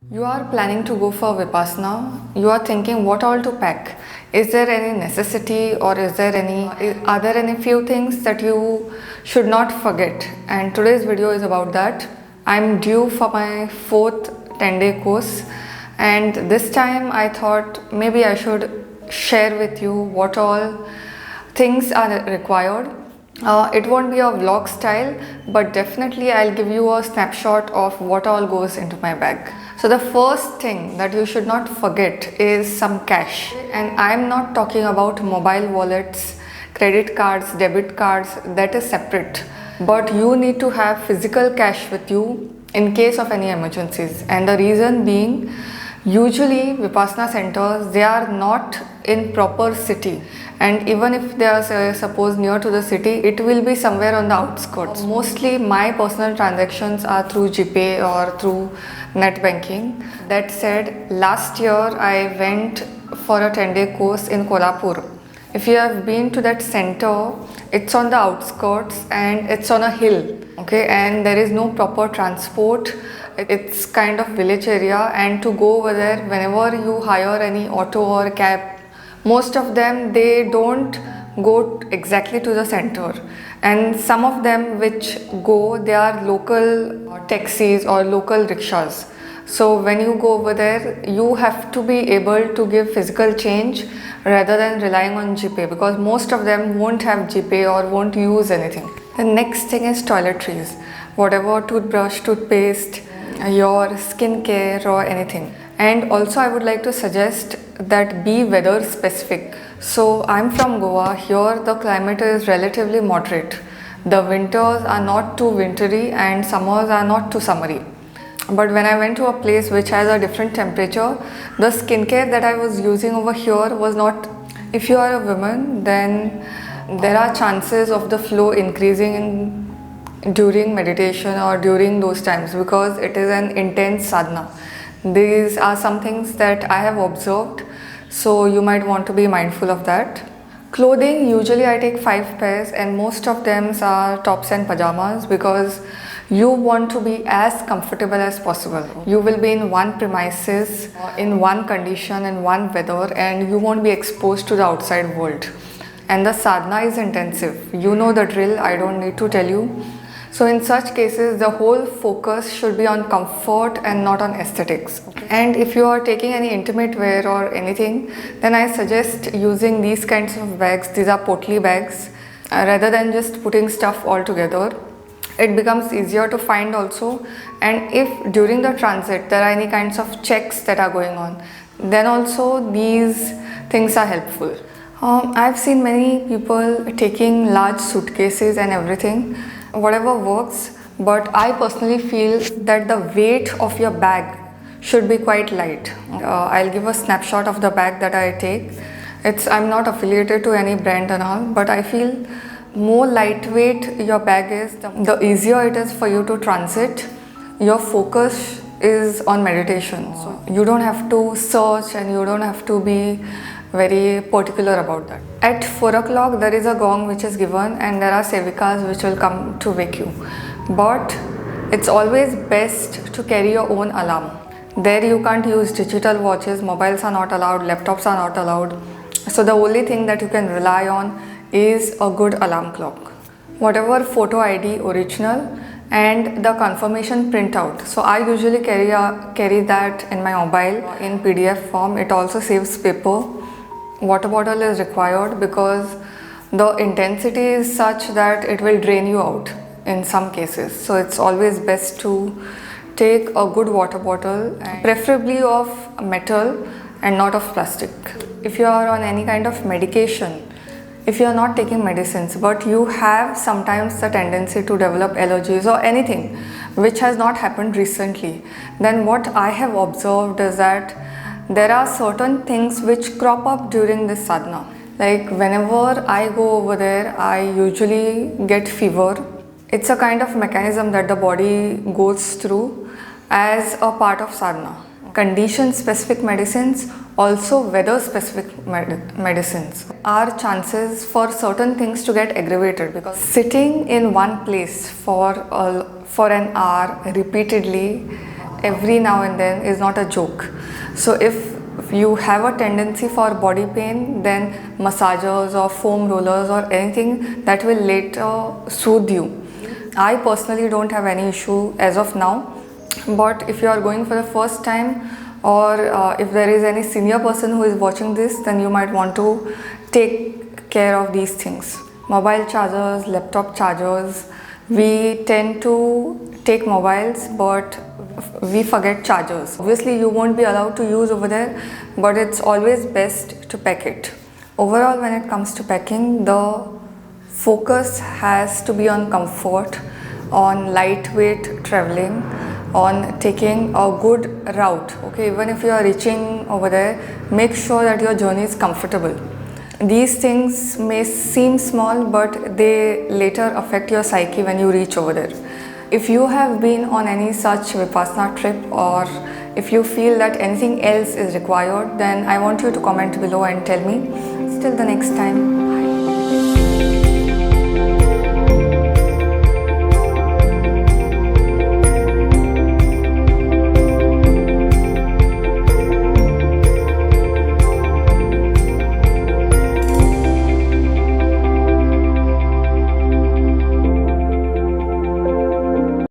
You are planning to go for Vipassana. You are thinking what all to pack. Is there any necessity or are there any few things that you should not forget? And today's video is about that. I'm due for my fourth 10-day course, and this time I thought maybe I should share with you what all things are required. It won't be a vlog style, but definitely I'll give you a snapshot of what all goes into my bag. So the first thing that you should not forget is some cash. And I'm not talking about mobile wallets, credit cards, debit cards, that is separate. But you need to have physical cash with you in case of any emergencies. And the reason being, usually Vipassana centers, they are not in proper city, and even if they are suppose near to the city, it will be somewhere on the outskirts. Mostly my personal transactions are through GPay or through net banking. That said, last year I went for a 10-day course in Kolhapur. If you have been to that center, it's on the outskirts and it's on a hill, okay, and there is no proper transport. It's kind of village area, and to go over there, whenever you hire any auto or cab, most of them, they don't go exactly to the center, and some of them which go, they are local taxis or local rickshaws. So when you go over there, you have to be able to give physical change rather than relying on GPay, because most of them won't have GPay or won't use anything. The next thing is toiletries, whatever toothbrush, toothpaste, your skincare or anything. And also I would like to suggest that be weather specific. So I'm from Goa. Here the climate is relatively moderate. The winters are not too wintry and summers are not too summery. But when I went to a place which has a different temperature, the skincare that I was using over here was not. If you are a woman, then there are chances of the flow increasing during meditation or during those times, because it is an intense sadhana. These are some things that I have observed, so you might want to be mindful of that. Clothing, usually I take 5 pairs, and most of them are tops and pajamas, because you want to be as comfortable as possible. You will be in one premises, in one condition, in one weather, and you won't be exposed to the outside world. And the sadhana is intensive. You know the drill, I don't need to tell you. So in such cases, the whole focus should be on comfort and not on aesthetics. And if you are taking any intimate wear or anything, then I suggest using these kinds of bags. These are potli bags, rather than just putting stuff all together. It becomes easier to find also. And if during the transit there are any kinds of checks that are going on, then also these things are helpful. I've seen many people taking large suitcases and everything. Whatever works, but I personally feel that the weight of your bag should be quite light. I'll give a snapshot of the bag that I take. I'm not affiliated to any brand and all, but I feel more lightweight your bag is, the easier it is for you to transit. Your focus is on meditation, so you don't have to search and you don't have to be very particular about that. At 4 o'clock there is a gong which is given, and there are sevikas which will come to wake you. But it's always best to carry your own alarm. There you can't use digital watches, mobiles are not allowed, laptops are not allowed. So the only thing that you can rely on is a good alarm clock. Whatever photo ID original and the confirmation printout. So I usually carry that in my mobile in PDF form. It also saves paper. Water bottle is required because the intensity is such that it will drain you out in some cases. So it's always best to take a good water bottle, preferably of metal and not of plastic. If you are on any kind of medication, if you are not taking medicines, but you have sometimes the tendency to develop allergies or anything which has not happened recently, then what I have observed is that there are certain things which crop up during this sadhana. Like whenever I go over there, I usually get fever. It's a kind of mechanism that the body goes through as a part of sadhana. Condition specific medicines, also weather specific medicines, are chances for certain things to get aggravated, because sitting in one place for an hour repeatedly every now and then is not a joke. So if you have a tendency for body pain, then massagers or foam rollers or anything that will later soothe you. I personally don't have any issue as of now, but if you are going for the first time, or if there is any senior person who is watching this, then you might want to take care of these things. Mobile chargers, laptop chargers, we tend to take mobiles, but we forget chargers. Obviously you won't be allowed to use over there, but it's always best to pack it. Overall, when it comes to packing, the focus has to be on comfort, on lightweight traveling, on taking a good route. Okay, even if you are reaching over there, make sure that your journey is comfortable. These things may seem small, but they later affect your psyche when you reach over there. If you have been on any such Vipassana trip, or if you feel that anything else is required, then I want you to comment below and tell me. Till the next time.